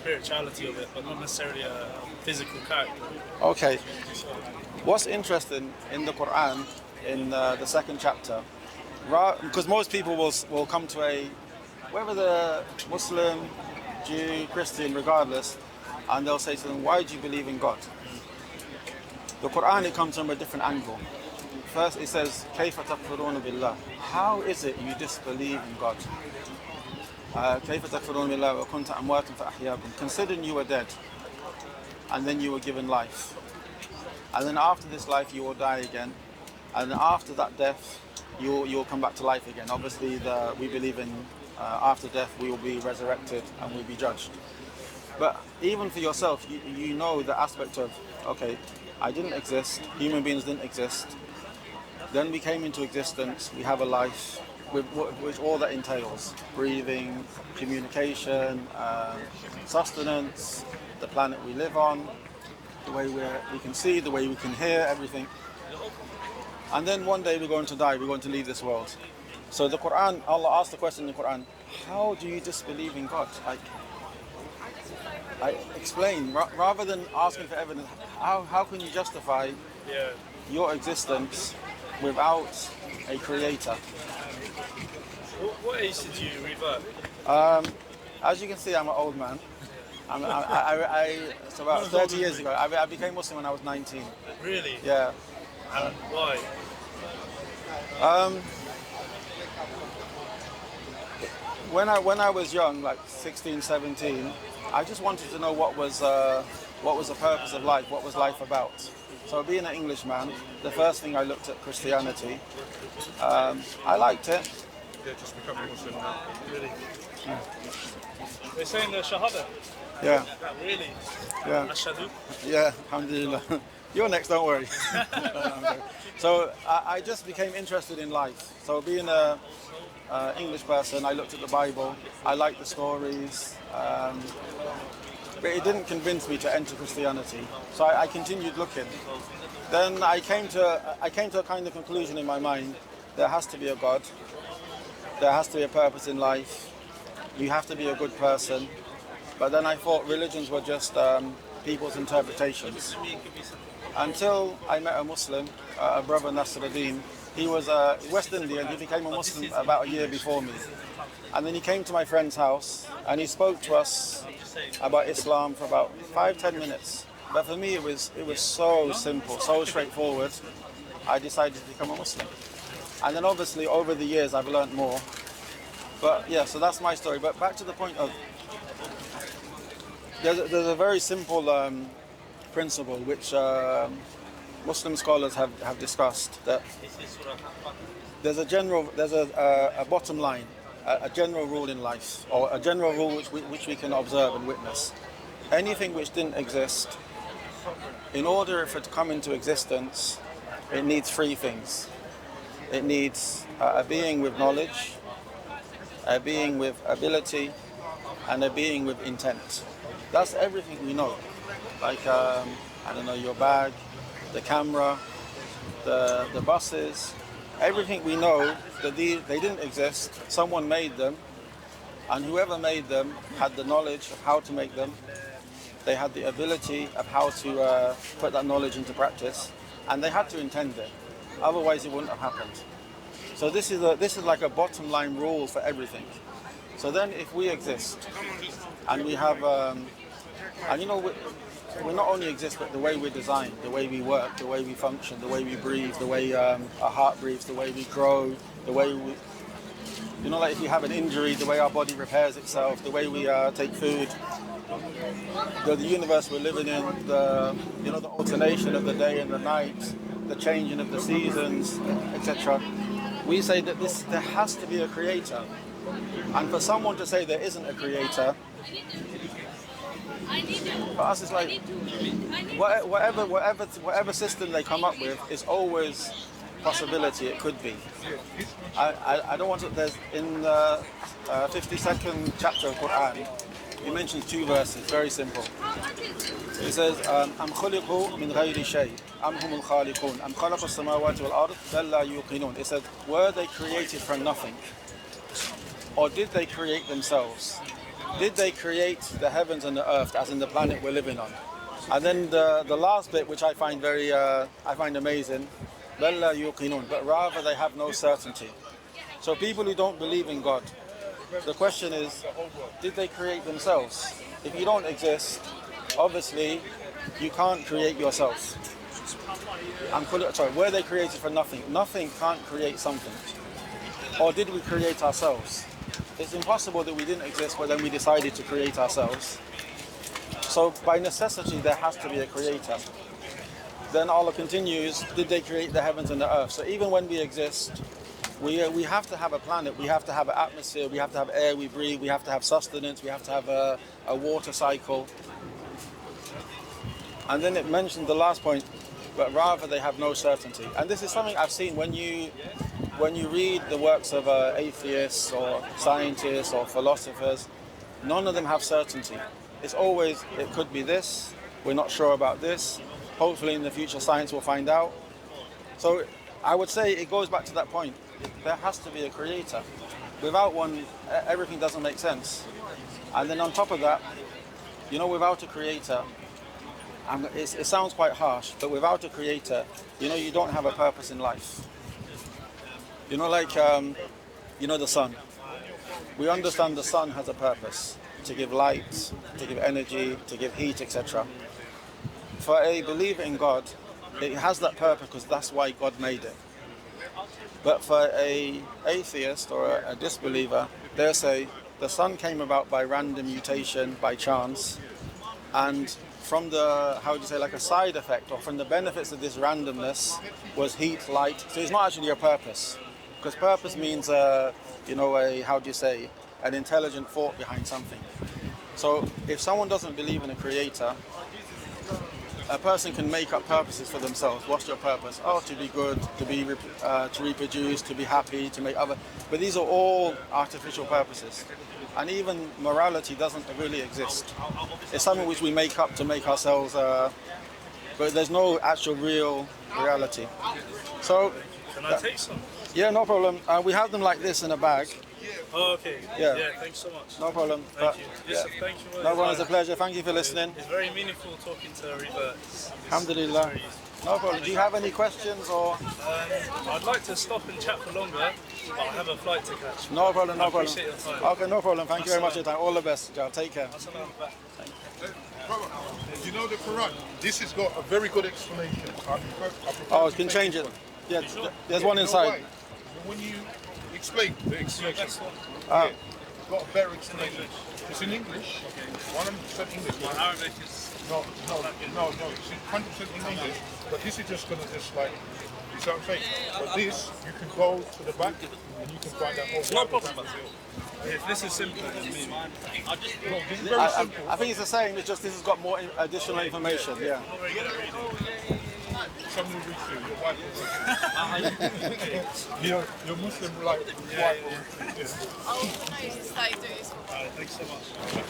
spirituality of it, but not necessarily a physical character. Okay. What's interesting in the Quran, in the second chapter, because most people will come to whether they're Muslim, Jew, Christian, regardless, and they'll say to them, why do you believe in God? The Quran, it comes from a different angle. First it says, كَيْفَ تَكْفُرُونَ بِاللَّهِ. How is it you disbelieve in God? كَيْفَ تَكْفُرُونَ بِاللَّهِ وَكُنْتَ أَمْوَاتًا فَأَحْيَاكُمْ. Considering you were dead, and then you were given life. And then after this life you will die again. And then after that death, you'll come back to life again. Obviously, we believe in after death we will be resurrected and we'll be judged. But even for yourself, you know the aspect of, okay, I didn't exist, human beings didn't exist, then we came into existence, we have a life, with all that entails, breathing, communication, sustenance, the planet we live on, the way we can see, the way we can hear, everything. And then one day we're going to die, we're going to leave this world. So the Quran, Allah asked the question in the Quran, how do you disbelieve in God? I explain, rather than asking for evidence, how can you justify your existence without a creator? What age did you revert? As you can see, I'm an old man. It's about 30 years ago. I became Muslim when I was 19. Really? Yeah. And why? When I was young, like 16, 17, I just wanted to know what was the purpose of life, what was life about. So being an Englishman, the first thing I looked at Christianity. I liked it. Yeah, just becoming Muslim now. Really? Yeah. They're saying the Shahada? Yeah. Really? Yeah. Ashadu? Yeah, alhamdulillah. You're next, don't worry. So I just became interested in life. So being an English person, I looked at the Bible. I liked the stories. But it didn't convince me to enter Christianity. So I continued looking. Then I came to a kind of conclusion in my mind. There has to be a God. There has to be a purpose in life. You have to be a good person. But then I thought religions were just people's interpretations. Until I met a Muslim, a brother Nasruddin. He was West Indian. He became a Muslim about a year before me. And then he came to my friend's house and he spoke to us about Islam for about 5-10 minutes. But for me it was so simple, so straightforward. I decided to become a Muslim. And then obviously over the years I've learned more. But yeah, so that's my story. But back to the point of, there's a very simple principle which Muslim scholars have discussed, that there's a bottom line, a general rule in life, or a general rule which we can observe and witness. Anything which didn't exist, in order for it to come into existence, it needs three things. It needs a being with knowledge, a being with ability, and a being with intent. That's everything we know. Like, I don't know, your bag, the camera, the buses, everything we know that they didn't exist, someone made them, and whoever made them had the knowledge of how to make them, they had the ability of how to put that knowledge into practice, and they had to intend it, otherwise it wouldn't have happened. So this is like a bottom line rule for everything. So then if we exist, and we have, and you know, we not only exist, but the way we're designed, the way we work, the way we function, the way we breathe, the way our heart breathes, the way we grow, the way we, you know, like if you have an injury, the way our body repairs itself, the way we take food, the universe we're living in, the alternation of the day and the night, the changing of the seasons, etc. We say that there has to be a creator, and for someone to say there isn't a creator, for us it's like whatever system they come up with is always possibility. It could be. I don't want to. There's in the 52nd chapter of Quran, he mentions two verses, very simple. He says, "Am khuliqu min ghayri shay, am humul khaliqun, am khalaqa as-samawati wal ard, bal la yuqinun." It said, were they created from nothing, or did they create themselves? did they create the heavens and the earth, as in the planet we're living on? And then the last bit, which I find amazing, بَلْ لَا يُوقِنُونَ, but rather they have no certainty. So people who don't believe in God, the question is, did they create themselves? If you don't exist, obviously you can't create yourself. Were they created for nothing? Nothing can't create something. Or did we create ourselves? It's impossible that we didn't exist, but then we decided to create ourselves. So by necessity, there has to be a creator. Then Allah continues, did they create the heavens and the earth? So even when we exist, we have to have a planet, we have to have an atmosphere, we have to have air we breathe, we have to have sustenance, we have to have a water cycle. And then it mentioned the last point, but rather they have no certainty. And this is something I've seen when you read the works of atheists or scientists or philosophers, none of them have certainty. It's always, it could be this, we're not sure about this, hopefully in the future science will find out. So I would say it goes back to that point. There has to be a creator. Without one, everything doesn't make sense. And then on top of that, without a creator, it sounds quite harsh, but without a creator, you don't have a purpose in life. The sun. We understand the sun has a purpose, to give light, to give energy, to give heat, etc. For a believer in God, it has that purpose because that's why God made it. But for a atheist or a disbeliever, they'll say the sun came about by random mutation, by chance, and from like a side effect, or from the benefits of this randomness was heat, light. So it's not actually a purpose, because purpose means an intelligent thought behind something. So if someone doesn't believe in a creator, a person can make up purposes for themselves. What's your purpose? Oh, to be good, to reproduce, to be happy, to make other. But these are all artificial purposes. And even morality doesn't really exist. It's something which we make up to make ourselves, but there's no actual real reality. So, can I take some? Yeah, no problem. We have them like this in a bag. Oh, okay. Yeah, thanks so much. No problem. Thank you. Yusuf, thank you. No problem, it's a pleasure. Thank you for listening. It's very meaningful talking to Reba. Alhamdulillah. No problem. Do you have any questions or? I'd like to stop and chat for longer, but I have a flight to catch. No problem, no problem. Appreciate your time. Okay, no problem. Thank you very much for your time. All the best, Joe. Take care. You know the Quran? This has got a very good explanation. Oh, you can change it. Yeah, there's one inside. When you explain the explanation, it's got a better explanation. It's in English, 100% English. Arabic is... No, it's 100% in English, but this is just going to you see what I'm saying? But this, you can go to the back and you can find out more. No problem. If this is simple, then maybe. No, this is very simple. I think it's the same, it's just this has got more additional information, yeah. Someone will read through, your wife will read through. You're Muslim, like, wife will read through. Oh, no, it's like, do it. Thanks so much.